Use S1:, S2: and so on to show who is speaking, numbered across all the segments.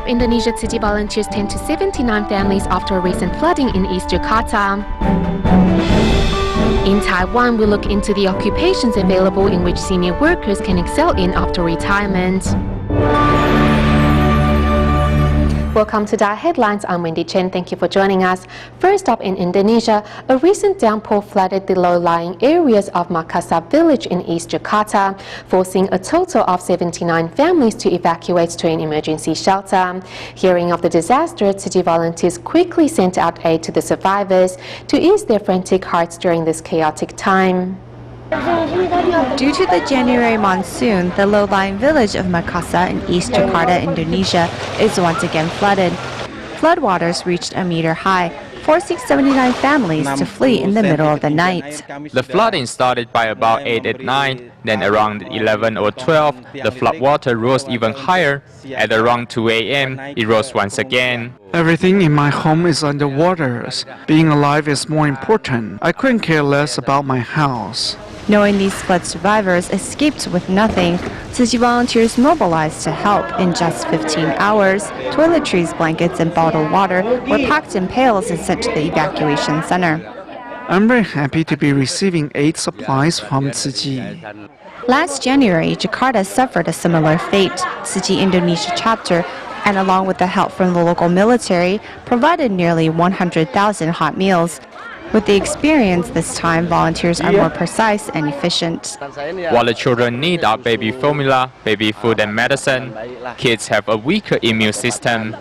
S1: up, Indonesia city volunteers tend to 79 families after a recent flooding in East Jakarta. In Taiwan, we look into the occupations available in which senior workers can excel in after retirement. Welcome to DaAi Headlines. I'm Wendy Chen. Thank you for joining us. First up, in Indonesia, a recent downpour flooded the low-lying areas of Makassar village in East Jakarta, forcing a total of 79 families to evacuate to an emergency shelter. Hearing of the disaster, city volunteers quickly sent out aid to the survivors to ease their frantic hearts during this chaotic time.
S2: Due to the January monsoon, the low-lying village of Makassar in East Jakarta, Indonesia, is once again flooded. Floodwaters reached a meter high, forcing 79 families to flee in the middle of the night.
S3: The flooding started by about 8 at night, then around 11 or 12, the floodwater rose even higher. At around 2 a.m., it rose once again.
S4: Everything in my home is underwater. Being alive is more important. I couldn't care less about my house.
S2: Knowing these flood survivors escaped with nothing, city volunteers mobilized to help. In just 15 hours, toiletries, blankets, and bottled water were packed in pails and sent to the evacuation center.
S4: I'm very happy to be receiving aid supplies from Tzu Chi.
S2: Last January, Jakarta suffered a similar fate. Tzu Chi Indonesia chapter, and along with the help from the local military, provided nearly 100,000 hot meals. With the experience this time, volunteers are more precise and efficient.
S3: What the children need are baby formula, baby food and medicine. Kids have a weaker immune system.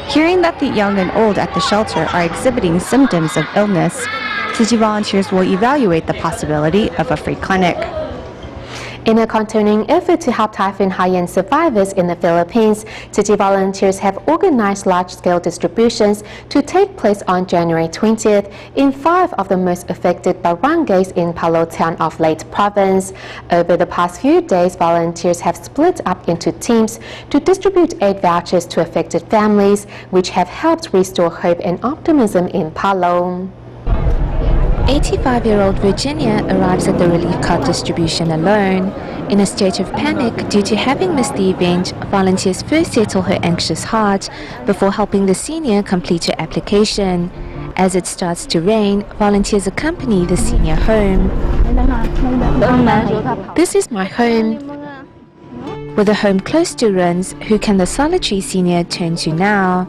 S2: Hearing that the young and old at the shelter are exhibiting symptoms of illness, Tzu Chi volunteers will evaluate the possibility of a free clinic.
S1: In a continuing effort to help Typhoon Haiyan survivors in the Philippines, city volunteers have organized large-scale distributions to take place on January 20th in 5 of the most affected barangays in Palo Town of Leyte Province. Over the past few days, volunteers have split up into teams to distribute aid vouchers to affected families, which have helped restore hope and optimism in Palo. 85-year-old Virginia arrives at the relief card distribution alone. In a state of panic due to having missed the event, volunteers first settle her anxious heart before helping the senior complete her application. As it starts to rain, volunteers accompany the senior home. This is my home. With a home close to ruins, who can the solitary senior turn to now?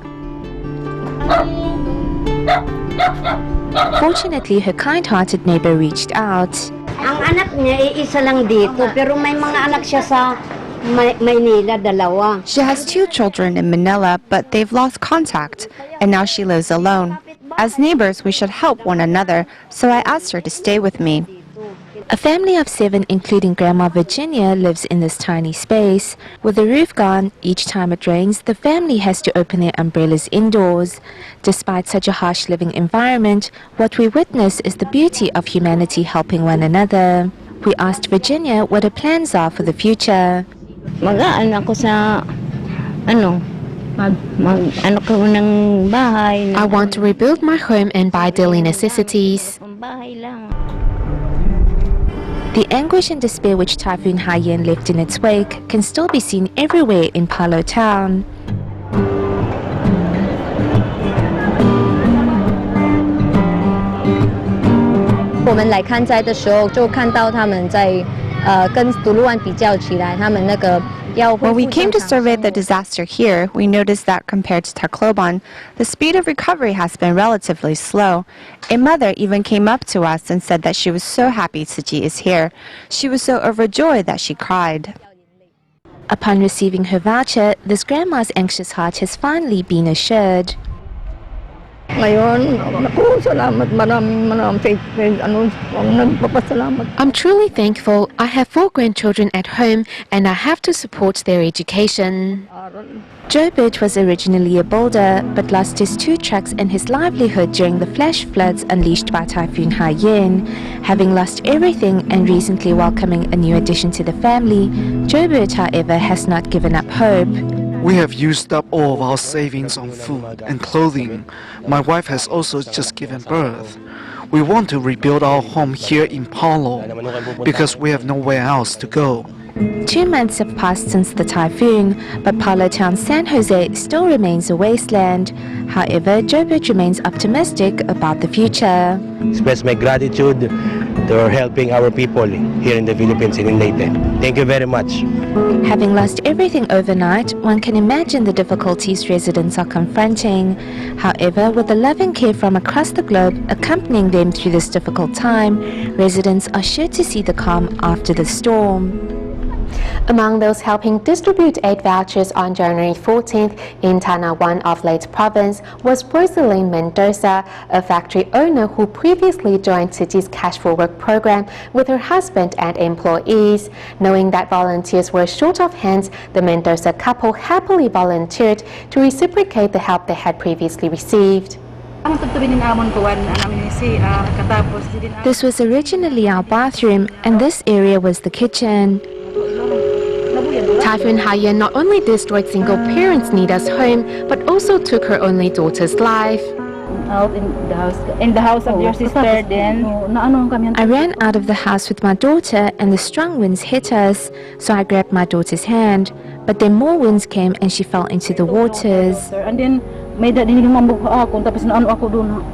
S1: Fortunately, her kind-hearted neighbor reached out.
S5: Ang anak niya isa lang dito, pero may mga anak siya sa Maynila, dalawa.
S2: She has 2 children in Manila, but they've lost contact, and now she lives alone. As neighbors, we should help one another, so I asked her to stay with me. A family of 7, including Grandma Virginia, lives in this tiny space. With the roof gone, each time it rains, the family has to open their umbrellas indoors. Despite such a harsh living environment, what we witness is the beauty of humanity helping one another. We asked Virginia what her plans are for the future. I want to rebuild my home and buy daily necessities. The anguish and despair which Typhoon Haiyan left in its wake can still be seen everywhere in Palo Town. When we came to survey the disaster here, we noticed that compared to Tacloban, the speed of recovery has been relatively slow. A mother even came up to us and said that she was so happy Tzu Chi is here. She was so overjoyed that she cried. Upon receiving her voucher, this grandma's anxious heart has finally been assured.
S1: I'm truly thankful. I have 4 grandchildren at home and I have to support their education. Joe Burt was originally a builder but lost his 2 trucks and his livelihood during the flash floods unleashed by Typhoon Haiyan. Having lost everything and recently welcoming a new addition to the family, Joe Burt, however, has not given up hope.
S4: We have used up all of our savings on food and clothing. My wife has also just given birth. We want to rebuild our home here in Palo because we have nowhere else to go.
S2: 2 months have passed since the typhoon, but Palo Town San Jose still remains a wasteland. However, Jobert remains optimistic about the future.
S6: Express my gratitude for helping our people here in the Philippines in Leyte. Thank you very much.
S2: Having lost everything overnight, one can imagine the difficulties residents are confronting. However, with the love and care from across the globe accompanying them through this difficult time, residents are sure to see the calm after the storm.
S1: Among those helping distribute aid vouchers on January 14th in Tanawan of Leyte Province was Rosaline Mendoza, a factory owner who previously joined City's Cash for Work program with her husband and employees. Knowing that volunteers were short of hands, the Mendoza couple happily volunteered to reciprocate the help they had previously received.
S2: This was originally our bathroom, and this area was the kitchen.
S1: Typhoon Haiyan not only destroyed single parents' Nida's home, but also took her only daughter's life.
S7: Out in the house of your sister, then
S2: I ran out of the house with my daughter and the strong winds hit us, so I grabbed my daughter's hand. But then more winds came and she fell into the waters.
S7: and then may that dinigmambog ako tapos naano ako doon.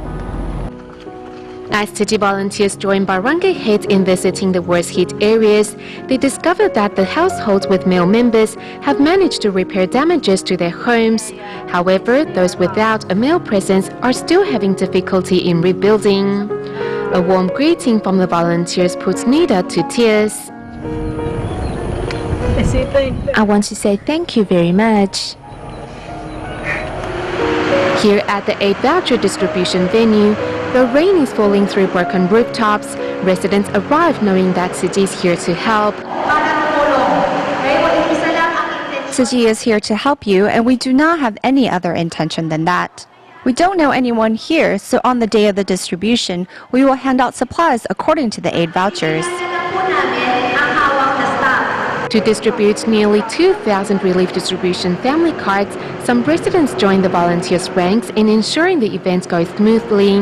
S1: As city volunteers joined barangay heads in visiting the worst hit areas, they discovered that the households with male members have managed to repair damages to their homes. However, those without a male presence are still having difficulty in rebuilding. A warm greeting from the volunteers puts Nida to tears.
S2: I want to say thank you very much.
S1: Here at the aid voucher distribution venue, the rain is falling through broken rooftops. Residents arrive knowing that City is here to help.
S2: City is here to help you, and we do not have any other intention than that. We don't know anyone here, so on the day of the distribution, we will hand out supplies according to the aid vouchers.
S1: To distribute nearly 2,000 relief distribution family cards, some residents joined the volunteers' ranks in ensuring the events go smoothly,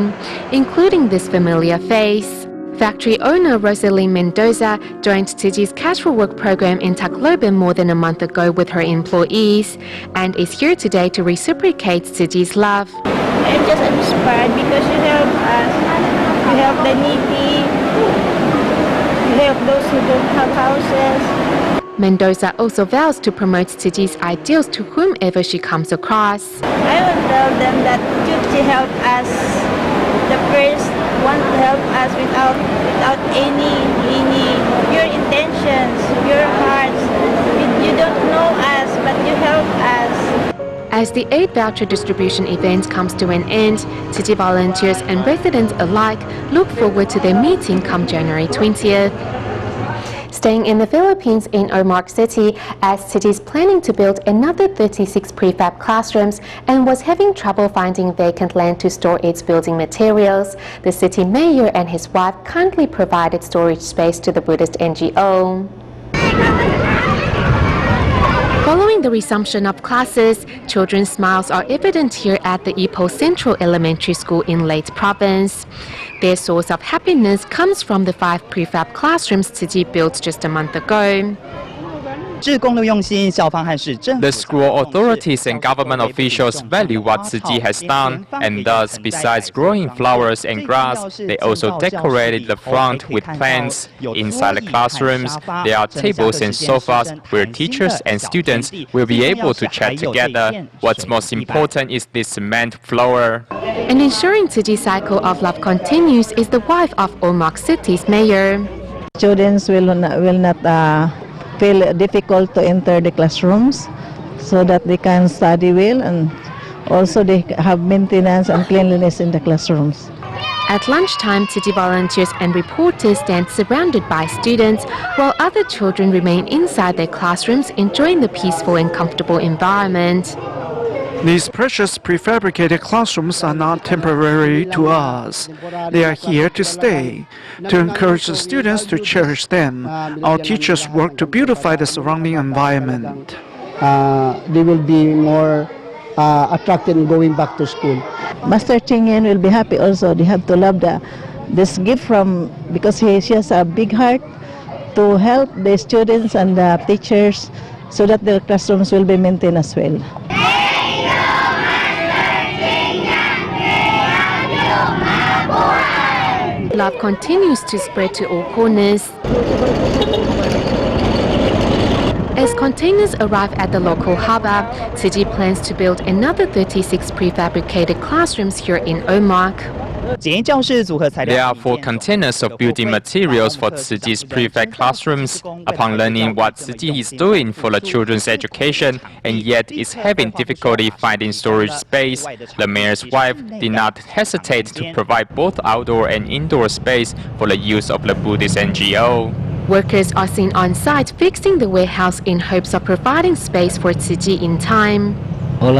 S1: including this familiar face. Factory owner Rosaline Mendoza joined City's Cash for Work program in Tacloban more than a month ago with her employees and is here today to reciprocate City's love.
S7: I'm just inspired because you help us, you help the needy, you help those who don't have houses.
S1: Mendoza also vows to promote City's ideals to whomever she comes across.
S7: I will tell them that Tutti helped us, the first one to help us without any pure intentions, pure hearts. You don't know us, but you help us.
S1: As the aid voucher distribution event comes to an end, City volunteers and residents alike look forward to their meeting come January 20th. Staying in the Philippines in Ormoc City, as City is planning to build another 36 prefab classrooms and was having trouble finding vacant land to store its building materials, the city mayor and his wife kindly provided storage space to the Buddhist NGO. Following the resumption of classes, children's smiles are evident here at the Ipoh Central Elementary School in Leyte Province. Their source of happiness comes from the 5 prefab classrooms City built just a month ago.
S3: The school authorities and government officials value what City has done, and thus, besides growing flowers and grass, they also decorated the front with plants. Inside the classrooms, there are tables and sofas where teachers and students will be able to chat together. What's most important is this cement floor.
S1: And ensuring City's cycle of love continues is the wife of Ormoc City's mayor.
S8: Students will not feel difficult to enter the classrooms so that they can study well, and also they have maintenance and cleanliness in the classrooms.
S1: At lunchtime, City volunteers and reporters stand surrounded by students, while other children remain inside their classrooms enjoying the peaceful and comfortable environment.
S4: These precious prefabricated classrooms are not temporary to us. They are here to stay. To encourage the students to cherish them, our teachers work to beautify the surrounding environment.
S9: They will be more attracted in going back to school.
S8: Master Chingyen will be happy also. They have to love this gift from, because she has a big heart to help the students and the teachers so that their classrooms will be maintained as well.
S1: Love continues to spread to all corners. As containers arrive at the local harbour, Tzu plans to build another 36 prefabricated classrooms here in Omagh.
S3: There are 4 containers of building materials for Tzu's prefab classrooms. Upon learning what Tzu is doing for the children's education and yet is having difficulty finding storage space, the mayor's wife did not hesitate to provide both outdoor and indoor space for the use of the Buddhist NGO.
S1: Workers are seen on site fixing the warehouse in hopes of providing space for Tzu in time.
S6: My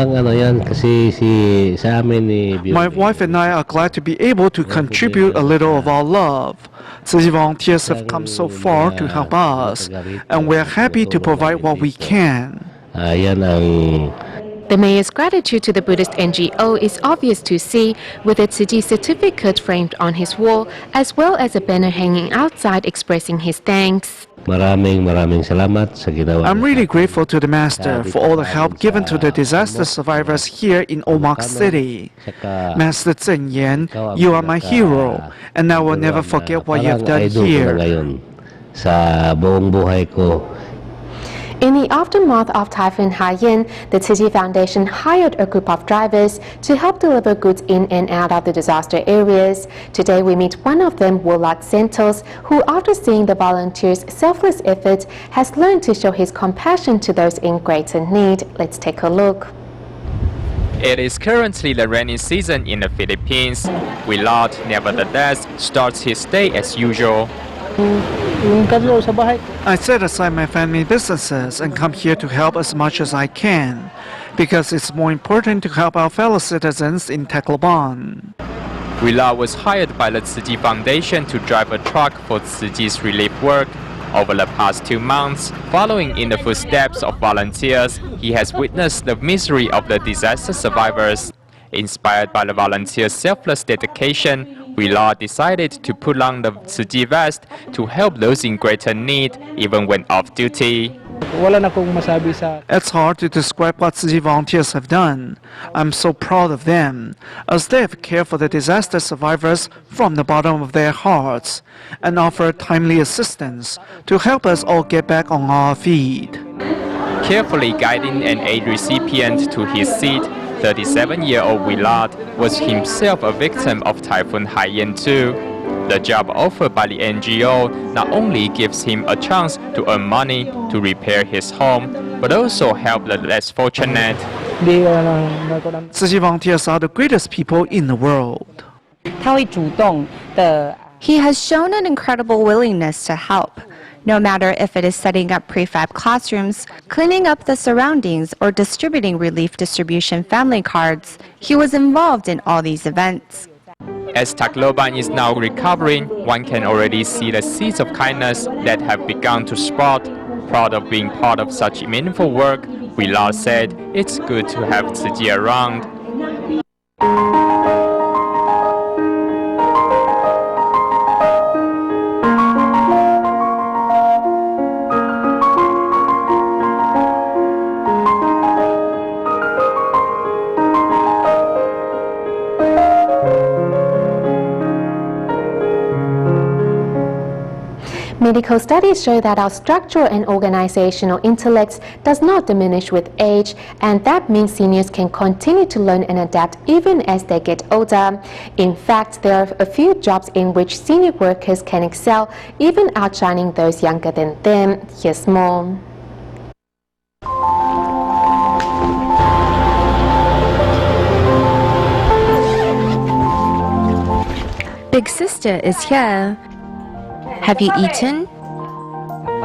S4: wife and I are glad to be able to contribute a little of our love. Tzu volunteers have come so far to help us, and we are happy to provide what we can.
S1: The mayor's gratitude to the Buddhist NGO is obvious to see, with a Tzu certificate framed on his wall, as well as a banner hanging outside expressing his thanks.
S6: I'm
S4: really grateful to the Master for all the help given to the disaster survivors here in Omagh City. Master Zhen Yan, you are my hero, and I will never forget what you have done here.
S1: In the aftermath of Typhoon Haiyan, the Tzu Foundation hired a group of drivers to help deliver goods in and out of the disaster areas. Today we meet one of them, Willard Santos, who after seeing the volunteers' selfless efforts has learned to show his compassion to those in greater need. Let's take a look.
S3: It is currently the rainy season in the Philippines. Willard, nevertheless, starts his day as usual.
S4: I set aside my family businesses and come here to help as much as I can, because it's more important to help our fellow citizens in Tacloban.
S3: Willard was hired by the Tzu Foundation to drive a truck for Tzu's relief work. Over the past 2 months, following in the footsteps of volunteers, he has witnessed the misery of the disaster survivors. Inspired by the volunteers' selfless dedication, Willard decided to put on the Tzu vest to help those in greater need, even when off duty.
S4: It's hard to describe what Tzu volunteers have done. I'm so proud of them, as they have cared for the disaster survivors from the bottom of their hearts and offered timely assistance to help us all get back on our feet.
S3: Carefully guiding an aid recipient to his seat, 37-year-old Willard was himself a victim of Typhoon Haiyan too. The job offered by the NGO not only gives him a chance to earn money to repair his home, but also help the less fortunate.
S4: Tzu volunteers are the greatest people in the world.
S2: He has shown an incredible willingness to help. No matter if it is setting up prefab classrooms, cleaning up the surroundings, or distributing relief distribution family cards, he was involved in all these events.
S3: As Tacloban is now recovering, one can already see the seeds of kindness that have begun to sprout. Proud of being part of such meaningful work, Willard said it's good to have Tzu around.
S1: Medical studies show that our structural and organizational intellects does not diminish with age, and that means seniors can continue to learn and adapt even as they get older. In fact, there are a few jobs in which senior workers can excel, even outshining those younger than them. Here's more.
S2: Big sister is here. Have you eaten?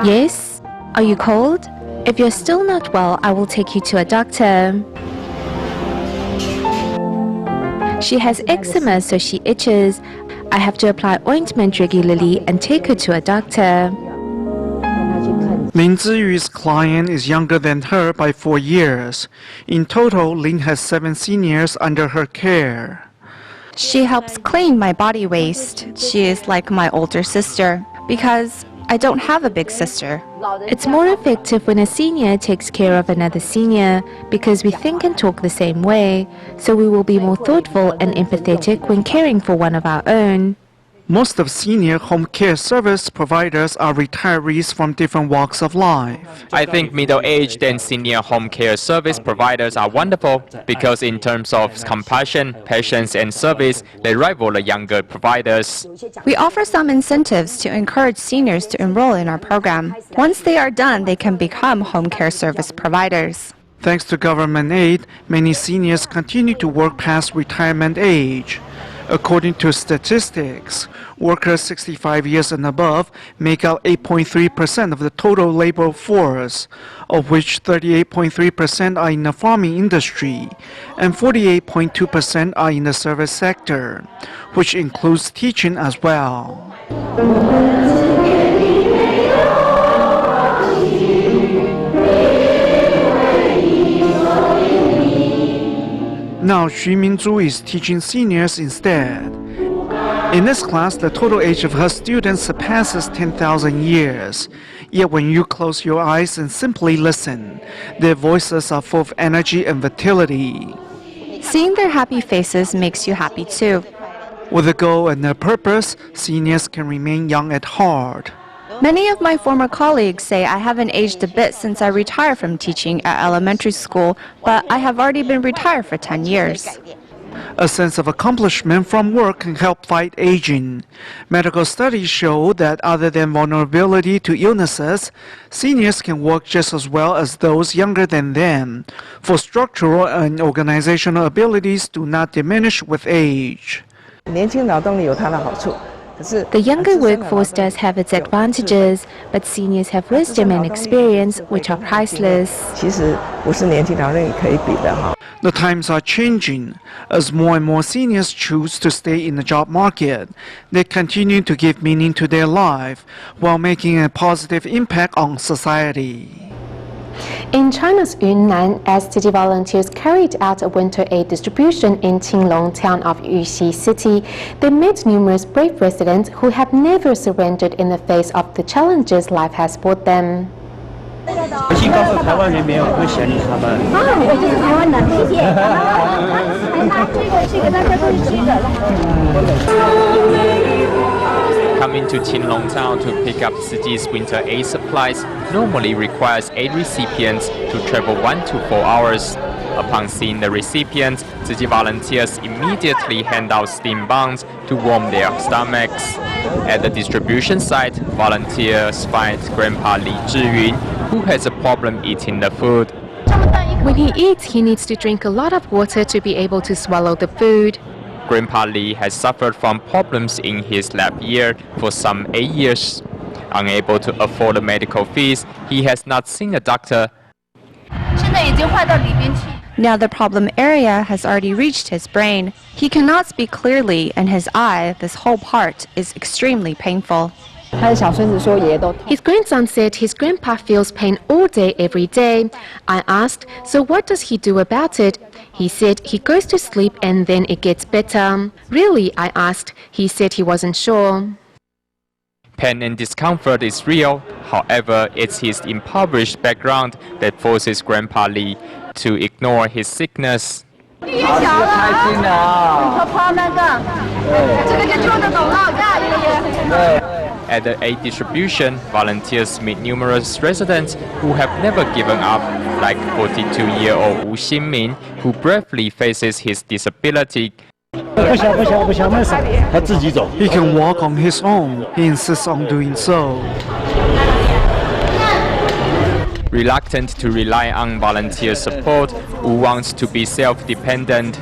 S2: Yes? Are you cold? If you're still not well, I will take you to a doctor. She has eczema, so she itches. I have to apply ointment regularly and take her to a doctor.
S4: Lin Ziyu's client is younger than her by 4 years. In total, Lin has 7 seniors under her care.
S2: She helps clean my body waste. She is like my older sister because I don't have a big sister.
S1: It's more effective when a senior takes care of another senior because we think and talk the same way, so we will be more thoughtful and empathetic when caring for one of our own.
S4: Most of senior home care service providers are retirees from different walks of life.
S3: I think middle-aged and senior home care service providers are wonderful because in terms of compassion, patience and service, they rival the younger providers.
S2: We offer some incentives to encourage seniors to enroll in our program. Once they are done, they can become home care service providers.
S4: Thanks to government aid, many seniors continue to work past retirement age. According to statistics, workers 65 years and above make up 8.3% of the total labor force, of which 38.3% are in the farming industry and 48.2% are in the service sector, which includes teaching as well. Now Xu Mingzhu is teaching seniors instead. In this class, the total age of her students surpasses 10,000 years. Yet when you close your eyes and simply listen, their voices are full of energy and vitality.
S2: Seeing their happy faces makes you happy too.
S4: With a goal and a purpose, seniors can remain young at heart.
S2: Many of my former colleagues say I haven't aged a bit since I retired from teaching at elementary school, but I have already been retired for 10 years.
S4: A sense of accomplishment from work can help fight aging. Medical studies show that other than vulnerability to illnesses, seniors can work just as well as those younger than them, for structural and organizational abilities do not diminish with age.
S1: The younger workforce does have its advantages, but seniors have wisdom and experience which are priceless.
S4: The times are changing. As more and more seniors choose to stay in the job market, they continue to give meaning to their life while making a positive impact on society.
S1: In China's Yunnan, as city volunteers carried out a winter aid distribution in Qinglong town of Yuxi City, they met numerous brave residents who have never surrendered in the face of the challenges life has brought them.
S3: Coming to Qinglong town to pick up city's winter aid supplies normally requires aid recipients to travel 1 to 4 hours. Upon seeing the recipients, city volunteers immediately hand out steam buns to warm their stomachs. At the distribution site, volunteers find Grandpa Li Zhiyun, who has a problem eating the food.
S1: When he eats, he needs to drink a lot of water to be able to swallow the food.
S3: Grandpa Li has suffered from problems in his left ear for some 8 years. Unable to afford the medical fees, he has not seen a doctor.
S2: Now the problem area has already reached his brain. He cannot speak clearly, and his eye, this whole part, is extremely painful.
S1: His grandson said his grandpa feels pain all day, every day. I asked, so what does he do about it? He said he goes to sleep and then it gets better. Really, I asked. He said he wasn't sure.
S3: Pain and discomfort is real. However, it's his impoverished background that forces Grandpa Li to ignore his sickness. At the aid distribution, volunteers meet numerous residents who have never given up, like 42-year-old Wu Xinmin, who bravely faces his disability.
S4: He can walk on his own. He insists on doing so.
S3: Reluctant to rely on volunteer support, Wu wants to be self-dependent.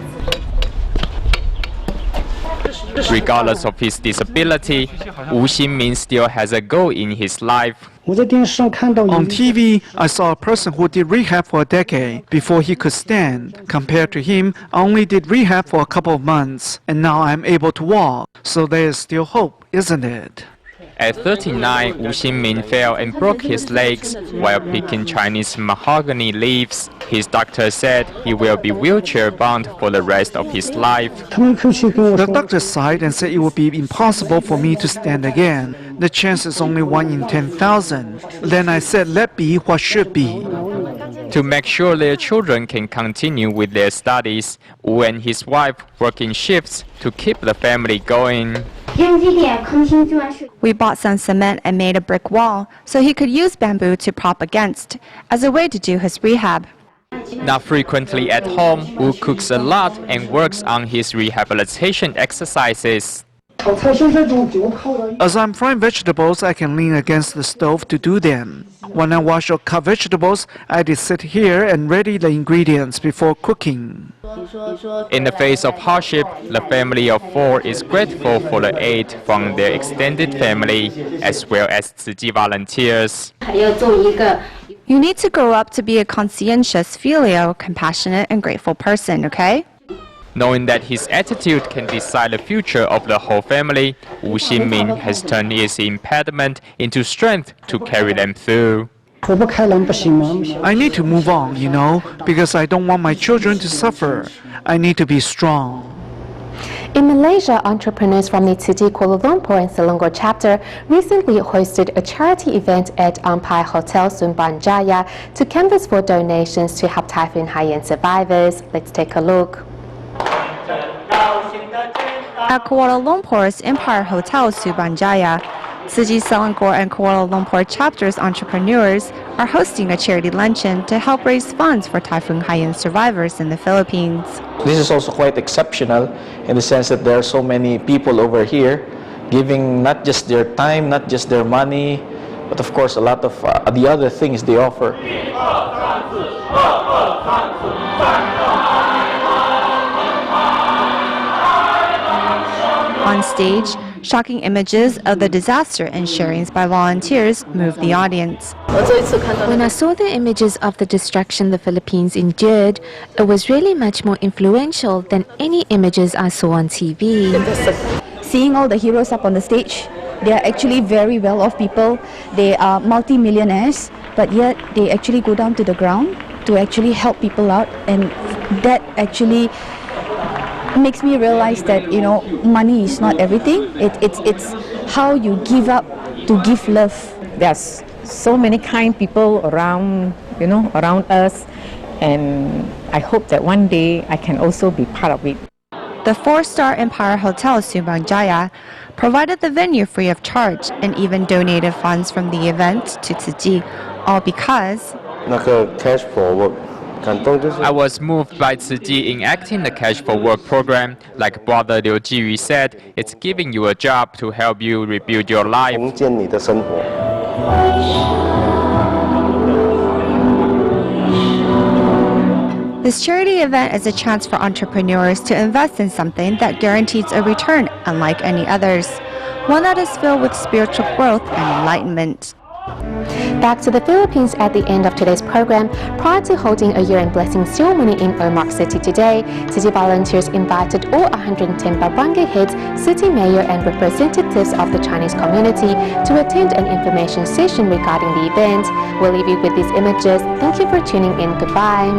S3: Regardless of his disability, Wu Xinmin still has a goal in his life.
S4: On TV, I saw a person who did rehab for a decade before he could stand. Compared to him, I only did rehab for a couple of months, and now I'm able to walk. So there is still hope, isn't it?
S3: At 39, Wu Xinmin fell and broke his legs while picking Chinese mahogany leaves. His doctor said he will be wheelchair-bound for the rest of his life.
S4: The doctor sighed and said it would be impossible for me to stand again. The chance is only 1 in 10,000. Then I said, let be what should be.
S3: To make sure their children can continue with their studies, Wu and his wife work in shifts to keep the family going.
S2: We bought some cement and made a brick wall so he could use bamboo to prop against as a way to do his rehab.
S3: Not frequently at home, Wu cooks a lot and works on his rehabilitation exercises.
S4: As I'm frying vegetables, I can lean against the stove to do them. When I wash or cut vegetables, I just sit here and ready the ingredients before cooking.
S3: In the face of hardship, the family of 4 is grateful for the aid from their extended family, as well as Tzu Chi volunteers.
S2: You need to grow up to be a conscientious, filial, compassionate, and grateful person, okay?
S3: Knowing that his attitude can decide the future of the whole family, Wu Xinmin has turned his impediment into strength to carry them through.
S4: I need to move on, because I don't want my children to suffer. I need to be strong.
S1: In Malaysia, entrepreneurs from the Tzu Chi Kuala Lumpur and Selangor chapter recently hosted a charity event at Empire Hotel Sumban Jaya to canvass for donations to help Typhoon Haiyan survivors. Let's take a look.
S2: At Kuala Lumpur's Empire Hotel Subanjaya, Tzu Chi Selangor and Kuala Lumpur chapter's entrepreneurs are hosting a charity luncheon to help raise funds for Typhoon Haiyan survivors in the Philippines.
S10: This is also quite exceptional in the sense that there are so many people over here giving not just their time, not just their money, but of course a lot of the other things they offer.
S2: On stage, shocking images of the disaster and sharings by volunteers moved the audience.
S1: When I saw the images of the destruction the Philippines endured, it was really much more influential than any images I saw on TV.
S11: Seeing all the heroes up on the stage, they are actually very well-off people. They are multi-millionaires, but yet they actually go down to the ground to actually help people out, and that actually makes me realize that money is not everything. It's how you give up to give love.
S12: There's so many kind people around us, and I hope that one day I can also be part of it.
S2: The 4-star Empire Hotel Subanjaya provided the venue free of charge and even donated funds from the event to Tzu Chi, all because
S3: I was moved by Tzu Chi enacting the Cash for Work program. Like Brother Liu Jiyu said, it's giving you a job to help you rebuild your life.
S2: this charity event is a chance for entrepreneurs to invest in something that guarantees a return unlike any others, one that is filled with spiritual growth and enlightenment.
S1: Back to the Philippines at the end of today's program. Prior to holding a year-end blessing ceremony in Omak City today, Tzu Chi volunteers invited all 110 barangay heads, city mayor and representatives of the Chinese community to attend an information session regarding the event. We'll leave you with these images. Thank you for tuning in. Goodbye.